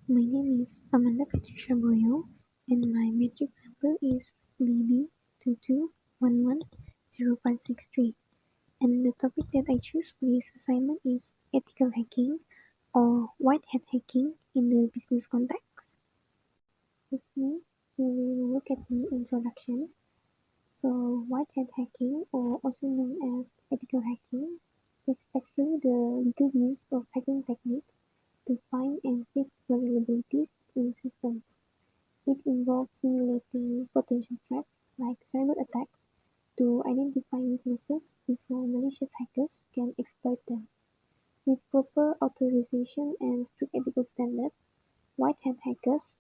My name is Amanda Petrychia BOYOU, and my metric number is BT21503. And the topic that I choose for this assignment is ethical hacking or white hat hacking in the business context. Firstly, we will look at the introduction. So, white hat hacking, or also known as ethical hacking, is actually the legal use of hacking techniques to find and fix vulnerabilities in systems. It involves simulating potential threats like cyber attacks to identify weaknesses before malicious hackers can exploit them. With proper authorization and strict ethical standards, white hat hackers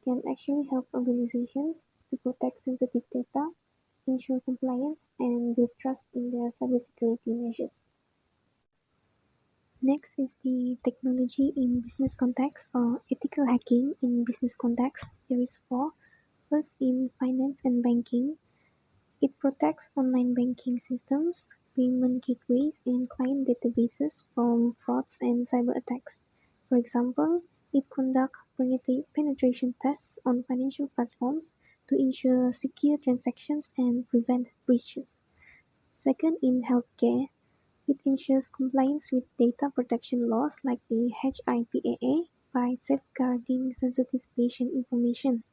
can actually help organizations to protect sensitive data, ensure compliance, and build trust in their cybersecurity measures. Next is the technology in business context or ethical hacking in business context. There is four. First, in finance and banking, it protects online banking systems, payment gateways, and client databases from frauds and cyber attacks. For example, it conducts penetration tests on financial platforms to ensure secure transactions and prevent breaches. Second, in healthcare, it ensures compliance with data protection laws like the HIPAA by safeguarding sensitive patient information.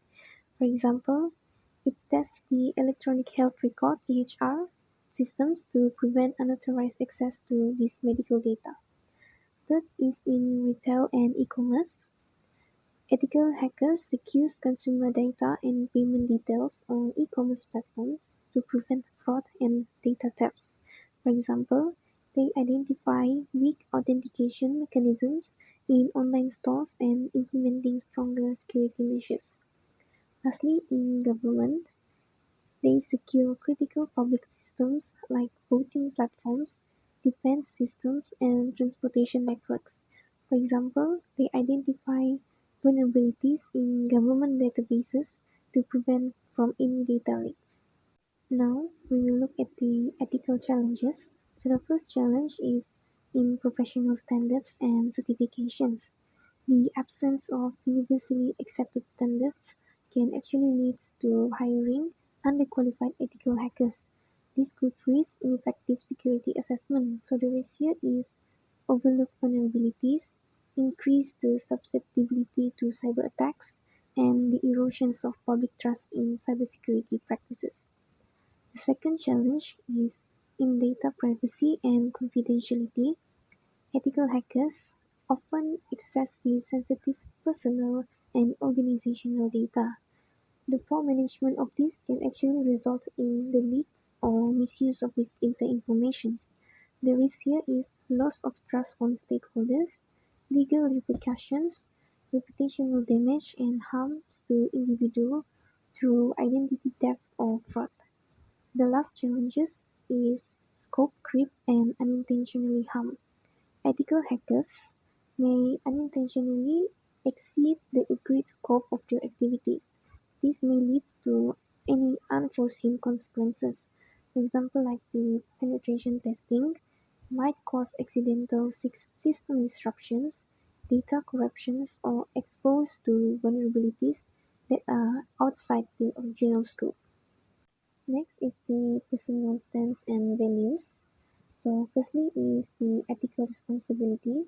For example, it tests the electronic health record (EHR) systems to prevent unauthorized access to this medical data. Third is in retail and e-commerce. Ethical hackers secure consumer data and payment details on e-commerce platforms to prevent fraud and data theft. For example, they identify weak authentication mechanisms in online stores and implementing stronger security measures. Lastly, in government, they secure critical public systems like voting platforms, defense systems, and transportation networks. For example, they identify vulnerabilities in government databases to prevent from any data leaks. Now, we will look at the ethical challenges. So the first challenge is in professional standards and certifications. The absence of universally accepted standards can actually lead to hiring underqualified ethical hackers. This could risk ineffective security assessment. So the risk here is overlooked vulnerabilities, increase the susceptibility to cyber attacks, and the erosions of public trust in cybersecurity practices. The second challenge is in data privacy and confidentiality. Ethical hackers often access the sensitive personal and organizational data. The poor management of this can actually result in the leak or misuse of this data information. The risk here is loss of trust from stakeholders, legal repercussions, reputational damage, and harms to individuals through identity theft or fraud. The last challenges is scope creep and unintentionally harm. Ethical hackers may unintentionally exceed the agreed scope of their activities. This may lead to any unforeseen consequences. For example, like the penetration testing might cause accidental system disruptions, data corruptions, or expose to vulnerabilities that are outside the original scope. Next is the personal stance and values. So firstly is the ethical responsibility.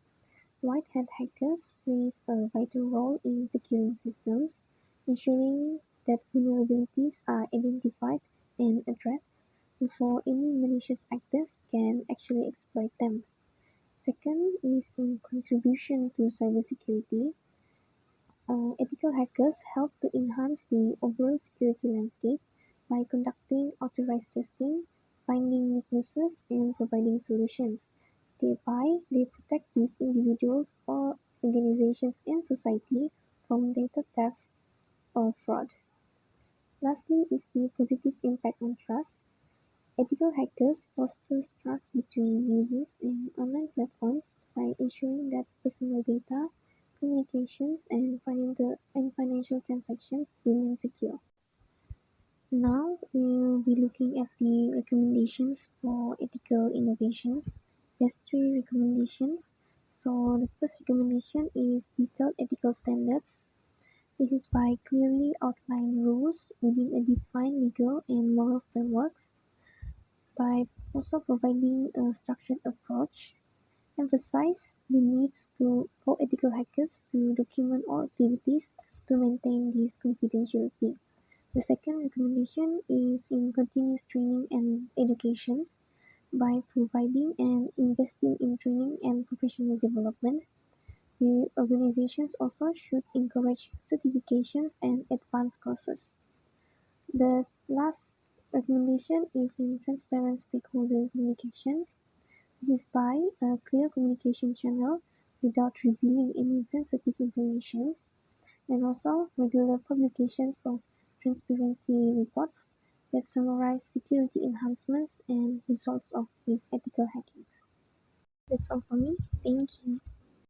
White hat hackers plays a vital role in securing systems, ensuring that vulnerabilities are identified and addressed before any malicious actors can actually exploit them. Second is in contribution to cybersecurity. Ethical hackers help to enhance the overall security landscape by conducting authorized testing, finding weaknesses, and providing solutions. Thereby, they protect these individuals or organizations and society from data theft or fraud. Lastly is the positive impact on trust. Ethical hackers foster trust between users and online platforms by ensuring that personal data, communications, and financial transactions remain secure. Now we'll be looking at the recommendations for ethical innovations. There's three recommendations. So the first recommendation is detailed ethical standards. This is by clearly outlined rules within a defined legal and moral frameworks, by also providing a structured approach, emphasize the need for ethical hackers to document all activities to maintain this confidentiality. The second recommendation is in continuous training and educations by providing and investing in training and professional development. The organizations also should encourage certifications and advanced courses. The last recommendation is in transparent stakeholder communications. This is by a clear communication channel without revealing any sensitive information, and also regular publications of transparency reports that summarize security enhancements and results of these ethical hackings. That's all for me. Thank you.